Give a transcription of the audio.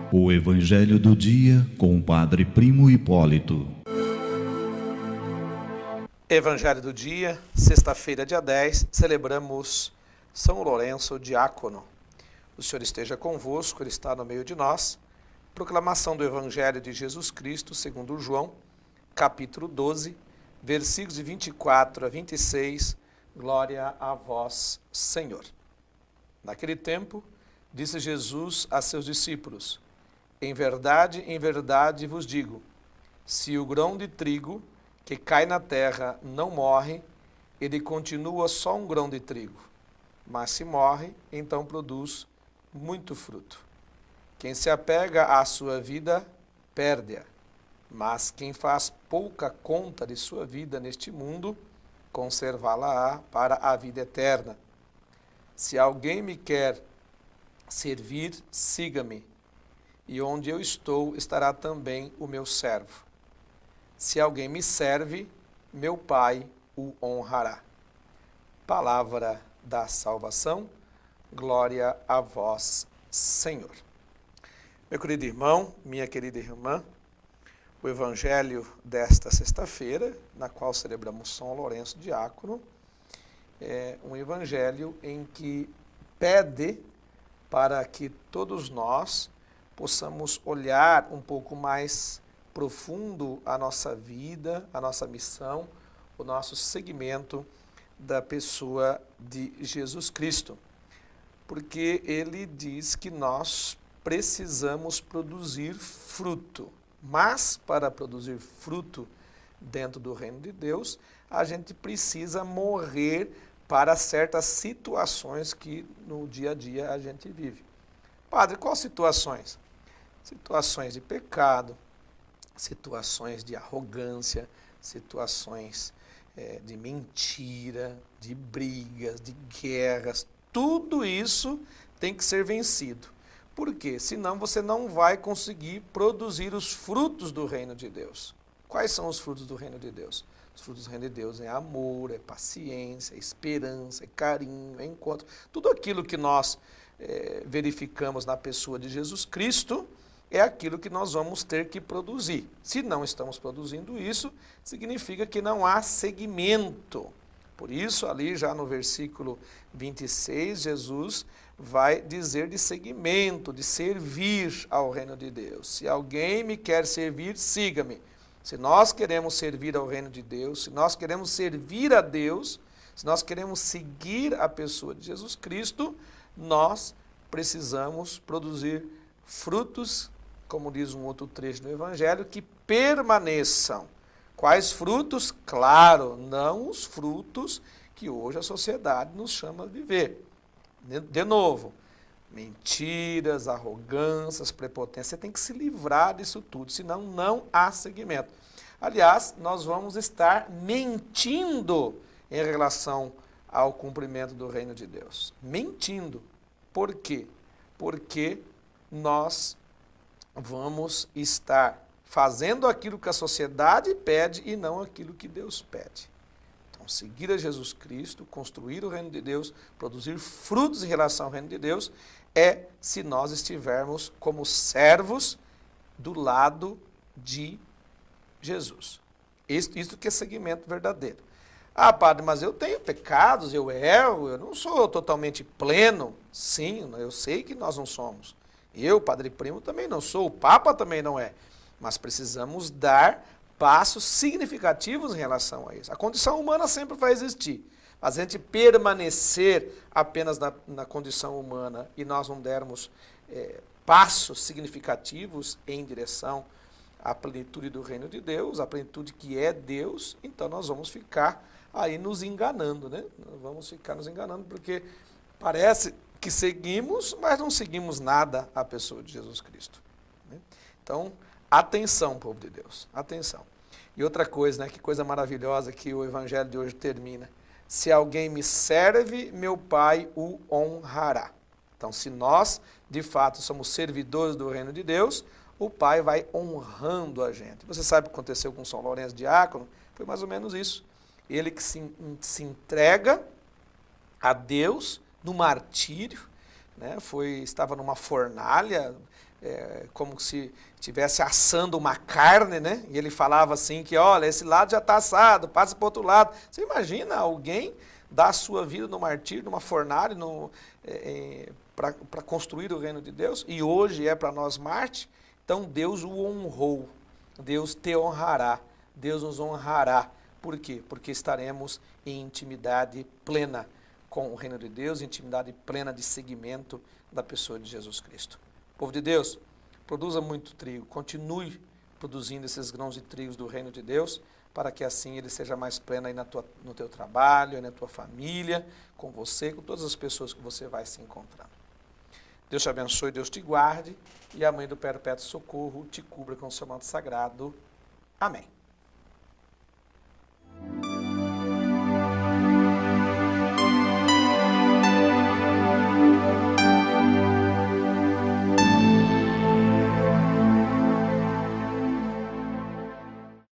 O Evangelho do Dia com o Padre Primo Hipólito. Evangelho do Dia, sexta-feira, dia 10, celebramos São Lourenço Diácono. O Senhor esteja convosco, Ele está no meio de nós. Proclamação do Evangelho de Jesus Cristo, segundo João, capítulo 12, versículos de 24 a 26. Glória a vós, Senhor. Naquele tempo, disse Jesus a seus discípulos: em verdade vos digo, se o grão de trigo que cai na terra não morre, ele continua só um grão de trigo. Mas se morre, então produz muito fruto. Quem se apega à sua vida, perde-a. Mas quem faz pouca conta de sua vida neste mundo, conservá-la-á para a vida eterna. Se alguém me quer servir, siga-me. E onde eu estou, estará também o meu servo. Se alguém me serve, meu Pai o honrará. Palavra da salvação, glória a vós, Senhor. Meu querido irmão, minha querida irmã, o Evangelho desta sexta-feira, na qual celebramos São Lourenço Diácono, é um Evangelho em que pede para que todos nós possamos olhar um pouco mais profundo a nossa vida, a nossa missão, o nosso seguimento da pessoa de Jesus Cristo. Porque ele diz que nós precisamos produzir fruto. Mas para produzir fruto dentro do reino de Deus, a gente precisa morrer para certas situações que no dia a dia a gente vive. Padre, quais situações? Situações de pecado, situações de arrogância, situações de mentira, de brigas, de guerras. Tudo isso tem que ser vencido. Por quê? Senão você não vai conseguir produzir os frutos do reino de Deus. Quais são os frutos do reino de Deus? Os frutos do reino de Deus é amor, é paciência, é esperança, é carinho, é encontro. Tudo aquilo que nós verificamos na pessoa de Jesus Cristo é aquilo que nós vamos ter que produzir. Se não estamos produzindo isso, significa que não há seguimento. Por isso, ali já no versículo 26, Jesus vai dizer de seguimento, de servir ao reino de Deus. Se alguém me quer servir, siga-me. Se nós queremos servir ao reino de Deus, se nós queremos servir a Deus, se nós queremos seguir a pessoa de Jesus Cristo, nós precisamos produzir frutos, como diz um outro trecho do Evangelho, que permaneçam. Quais frutos? Claro, não os frutos que hoje a sociedade nos chama de viver. De novo, mentiras, arrogâncias, prepotência. Você tem que se livrar disso tudo, senão não há seguimento. Aliás, nós vamos estar mentindo em relação ao cumprimento do reino de Deus. Mentindo. Por quê? Porque nós vamos estar fazendo aquilo que a sociedade pede e não aquilo que Deus pede. Então, seguir a Jesus Cristo, construir o reino de Deus, produzir frutos em relação ao reino de Deus, é se nós estivermos como servos do lado de Jesus. Isso que é seguimento verdadeiro. Ah, padre, mas eu tenho pecados, eu erro, eu não sou totalmente pleno. Sim, eu sei que nós não somos. Eu, Padre Primo, também não sou, o Papa também não é. Mas precisamos dar passos significativos em relação a isso. A condição humana sempre vai existir. Mas a gente permanecer apenas na condição humana e nós não dermos passos significativos em direção à plenitude do reino de Deus, a plenitude que é Deus, então nós vamos ficar aí nos enganando, né? Nós vamos ficar nos enganando porque parece que seguimos, mas não seguimos nada à pessoa de Jesus Cristo. Né? Então, atenção, povo de Deus, atenção. E outra coisa, né? Que coisa maravilhosa que o Evangelho de hoje termina. Se alguém me serve, meu Pai o honrará. Então, se nós, de fato, somos servidores do reino de Deus, o Pai vai honrando a gente. Você sabe o que aconteceu com São Lourenço Diácono? Foi mais ou menos isso. Ele que se entrega a Deus no martírio, né? Estava numa fornalha, como se estivesse assando uma carne, né? E ele falava assim que, olha, esse lado já está assado, passa para o outro lado. Você imagina alguém dar a sua vida no martírio, numa fornalha, para construir o reino de Deus? E hoje é para nós Marte. Então Deus o honrou, Deus te honrará, Deus nos honrará. Por quê? Porque estaremos em intimidade plena com o reino de Deus, intimidade plena de seguimento da pessoa de Jesus Cristo. Povo de Deus, produza muito trigo, continue produzindo esses grãos de trigo do reino de Deus, para que assim ele seja mais pleno aí no teu trabalho, aí na tua família, com você, com todas as pessoas que você vai se encontrando. Deus te abençoe, Deus te guarde, e a Mãe do Perpétuo Socorro te cubra com o seu manto sagrado. Amém.